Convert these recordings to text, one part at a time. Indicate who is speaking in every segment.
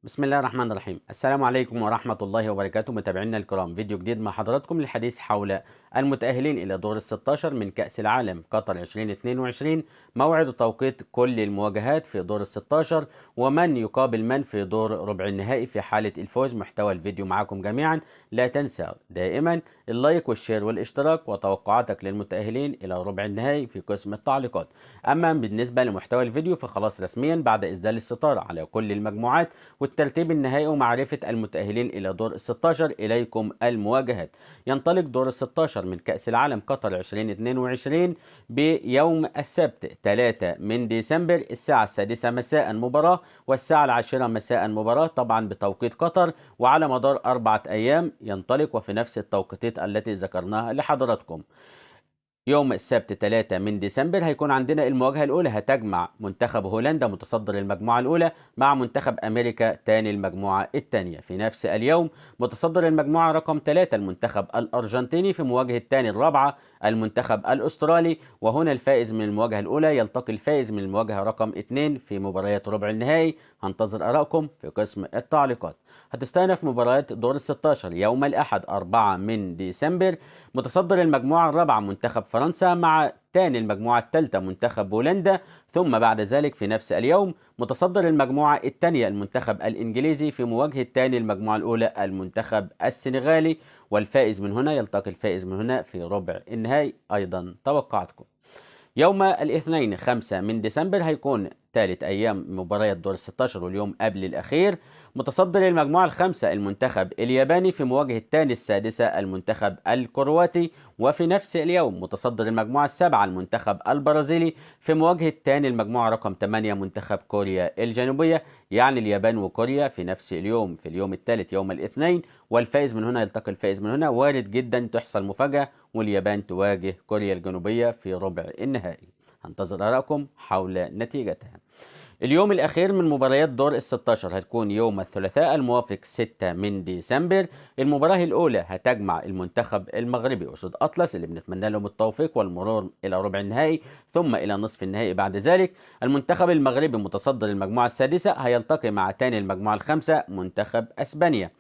Speaker 1: بسم الله الرحمن الرحيم. السلام عليكم ورحمة الله وبركاته متابعينا الكرام، فيديو جديد مع حضراتكم للحديث حول المتأهلين إلى دور ال16 من كأس العالم قطر 2022، موعد وتوقيت كل المواجهات في دور ال16 ومن يقابل من في دور ربع النهائي في حالة الفوز. محتوى الفيديو معكم جميعا، لا تنسى دائما اللايك والشير والاشتراك وتوقعاتك للمتأهلين إلى ربع النهائي في قسم التعليقات. أما بالنسبة لمحتوى الفيديو فخلاص رسميا بعد إسدال الستارة على كل المجموعات والترتيب النهائي ومعرفة المتأهلين إلى دور ال16 إليكم المواجهات. ينطلق دور ال16 من كأس العالم قطر 2022 بيوم السبت 3 من ديسمبر الساعة 6 مساء مباراة، والساعة 10 مساء مباراة، طبعا بتوقيت قطر، وعلى مدار 4 أيام ينطلق وفي نفس التوقيتات التي ذكرناها لحضراتكم. يوم السبت 3 من ديسمبر هيكون عندنا المواجهة الأولى، هتجمع منتخب هولندا متصدر المجموعة الأولى مع منتخب أمريكا تاني المجموعة الثانية. في نفس اليوم متصدر المجموعة رقم 3 المنتخب الأرجنتيني في مواجهة تاني الرابعة المنتخب الأسترالي، وهنا الفائز من المواجهة الأولى يلتقي الفائز من المواجهة رقم 2 في مباريات ربع النهائي. هنتظر آرائكم في قسم التعليقات. هتستأنف مباريات دور ال16 يوم الأحد 4 من ديسمبر، متصدر المجموعة الرابعة منتخب فرنسا مع تاني المجموعة الثالثة منتخب بولندا، ثم بعد ذلك في نفس اليوم متصدر المجموعة الثانية المنتخب الإنجليزي في مواجهة تاني المجموعة الأولى المنتخب السنغالي، والفائز من هنا يلتقي الفائز من هنا في ربع النهائي. أيضا توقعاتكم يوم الاثنين 5 من ديسمبر هيكون ثالث أيام مباريات دور 16 واليوم قبل الأخير، متصدر المجموعة الخامسة المنتخب الياباني في مواجهة تاني السادسة المنتخب الكرواتي، وفي نفس اليوم متصدر المجموعة السابعة المنتخب البرازيلي في مواجهة تاني المجموعة رقم 8 منتخب كوريا الجنوبية. يعني اليابان وكوريا في نفس اليوم في اليوم الثالث يوم الاثنين، والفائز من هنا يلتقي الفائز من هنا. وارد جدا تحصل مفاجأة واليابان تواجه كوريا الجنوبية في ربع النهائي. هنتظر آرائكم حول نتيجتها. اليوم الأخير من مباريات دور ال16 هتكون يوم الثلاثاء الموافق 6 من ديسمبر. المباراة الأولى هتجمع المنتخب المغربي أسود أطلس اللي بنتمنى لهم التوفيق والمرور إلى ربع النهائي ثم إلى نصف النهائي. بعد ذلك المنتخب المغربي متصدر المجموعة السادسة هيلتقي مع تاني المجموعة الخامسة منتخب أسبانيا.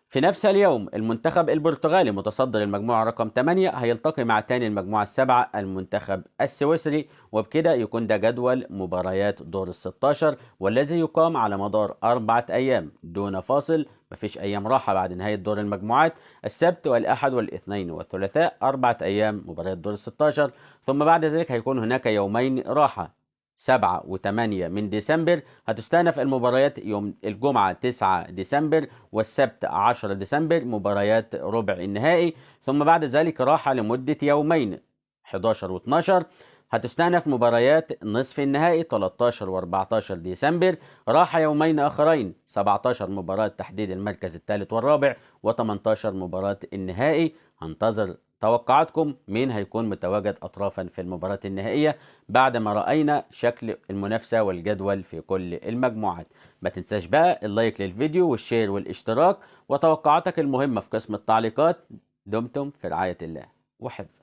Speaker 1: في نفس اليوم المنتخب البرتغالي متصدر المجموعة رقم 8 هيلتقي مع تاني المجموعة السابعة المنتخب السويسري، وبكده يكون ده جدول مباريات دور ال16 والذي يقام على مدار 4 أيام دون فاصل. مفيش أيام راحة بعد نهاية دور المجموعات، السبت والأحد والاثنين والثلاثاء 4 أيام مباريات دور ال16، ثم بعد ذلك هيكون هناك يومين راحة 7 و8 من ديسمبر. هتستأنف المباريات يوم الجمعة 9 ديسمبر والسبت 10 ديسمبر مباريات ربع النهائي، ثم بعد ذلك راحة لمدة يومين 11 و12. هتستأنف مباريات نصف النهائي 13 و14 ديسمبر، راحة يومين آخرين 17 مباراة تحديد المركز الثالث والرابع و18 مباراة النهائي. هنتظر توقعاتكم مين هيكون متواجد أطرافا في المباراة النهائية بعدما رأينا شكل المنافسة والجدول في كل المجموعات. ما تنساش بقى اللايك للفيديو والشير والاشتراك وتوقعاتك المهمة في قسم التعليقات. دمتم في رعاية الله وحفظه.